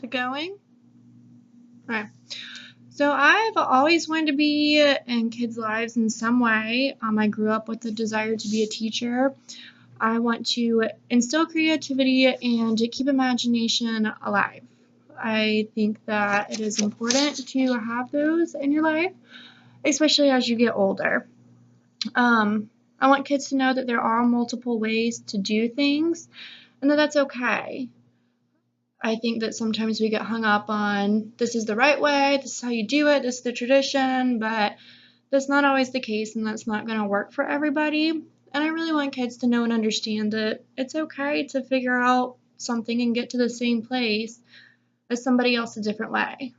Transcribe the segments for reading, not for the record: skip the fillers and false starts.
it going? Alright. So I've always wanted to be in kids' lives in some way. I grew up with the desire to be a teacher. I want to instill creativity and to keep imagination alive. I think that it is important to have those in your life, especially as you get older. I want kids to know that there are multiple ways to do things and that that's okay. I think that sometimes we get hung up on this is the right way, this is how you do it, this is the tradition, but that's not always the case and that's not going to work for everybody. And I really want kids to know and understand that it's okay to figure out something and get to the same place as somebody else a different way.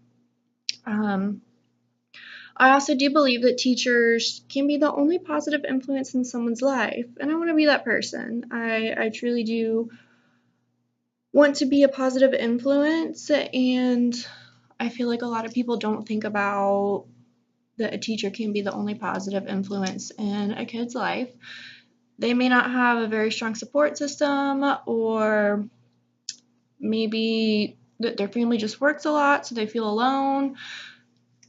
I also do believe that teachers can be the only positive influence in someone's life, and I want to be that person. I truly do want to be a positive influence, and I feel like a lot of people don't think about that a teacher can be the only positive influence in a kid's life. They may not have a very strong support system, or maybe that their family just works a lot so they feel alone.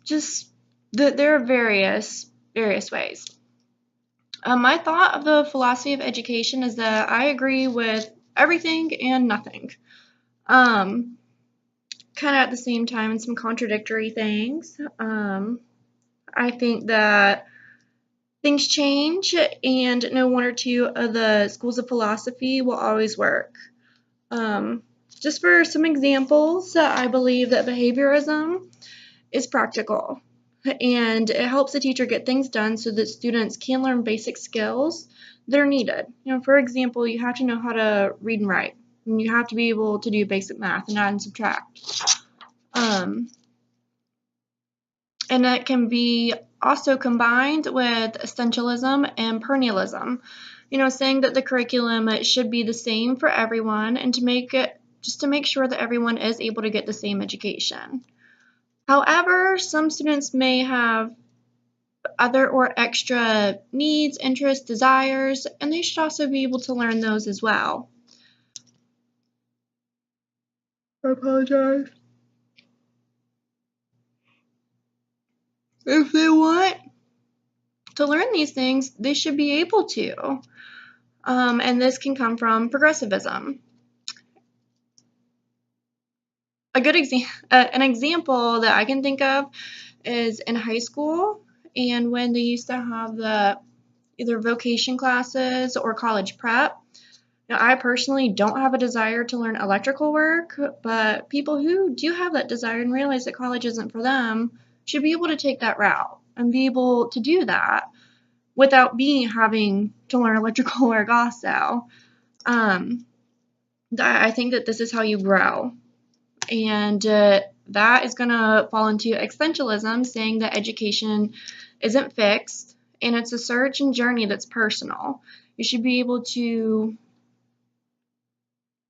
Just that there are various ways. My thought of the philosophy of education is that I agree with everything and nothing. Kind of at the same time, and some contradictory things. I think that things change, and no one or two of the schools of philosophy will always work. Just for some examples, I believe that behaviorism is practical, and it helps the teacher get things done so that students can learn basic skills that are needed. For example, you have to know how to read and write, and you have to be able to do basic math and add and subtract. And that can be also combined with essentialism and perennialism. Saying that the curriculum should be the same for everyone and to make sure that everyone is able to get the same education. However, some students may have other or extra needs, interests, desires, and they should also be able to learn those as well. I apologize. If they want to learn these things, they should be able to. And this can come from progressivism. An example that I can think of is in high school, and when they used to have the either vocation classes or college prep. Now, I personally don't have a desire to learn electrical work, but people who do have that desire and realize that college isn't for them should be able to take that route and be able to do that without having to learn electrical work also. I think that this is how you grow. And that is going to fall into existentialism, saying that education isn't fixed and it's a search and journey that's personal. You should be able to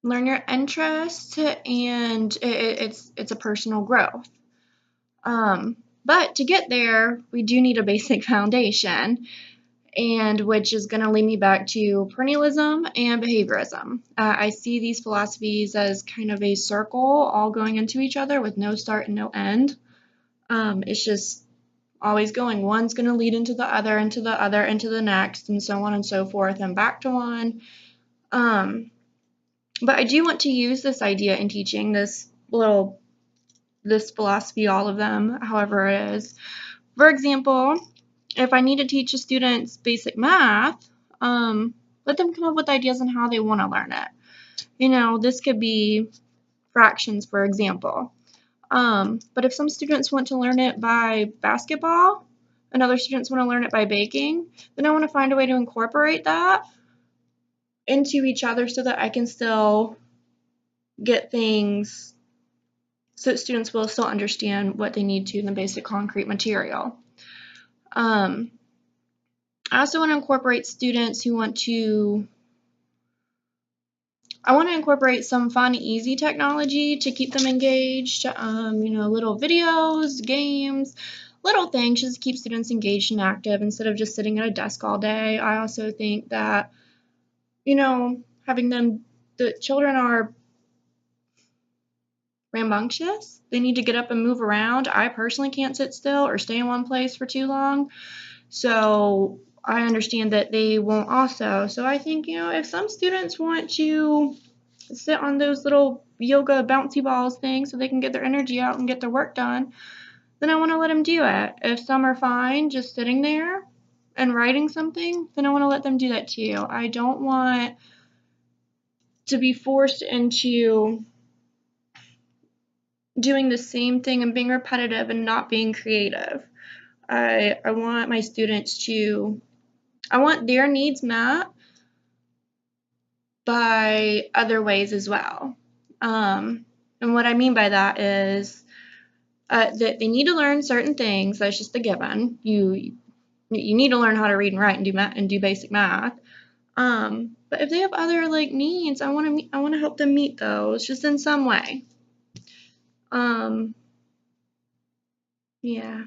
learn your interests, and it's a personal growth. But to get there, we do need a basic foundation, and which is going to lead me back to perennialism and behaviorism. I see these philosophies as kind of a circle all going into each other with no start and no end. It's just always going. One's going to lead into the other, into the other, into the next, and so on and so forth, and back to one. But I do want to use this idea in teaching this philosophy, all of them, however it is. For example, if I need to teach the students basic math, let them come up with ideas on how they want to learn it. This could be fractions, for example. But if some students want to learn it by basketball and other students want to learn it by baking, then I want to find a way to incorporate that into each other so that I can still get things so that students will still understand what they need to in the basic concrete material. I also want to incorporate students who I want to incorporate some fun, easy technology to keep them engaged, little videos, games, little things just to keep students engaged and active instead of just sitting at a desk all day. I also think that, having the children are rambunctious. They need to get up and move around. I personally can't sit still or stay in one place for too long. So I understand that they won't also. So I think, if some students want to sit on those little yoga bouncy balls things so they can get their energy out and get their work done, then I want to let them do it. If some are fine just sitting there and writing something, then I want to let them do that too. I don't want to be forced into doing the same thing and being repetitive and not being creative. I want my students to, I want their needs met by other ways as well. And what I mean by that is that they need to learn certain things. That's just a given. You need to learn how to read and write and do basic math. But if they have other needs, I want to help them meet those just in some way. Yeah.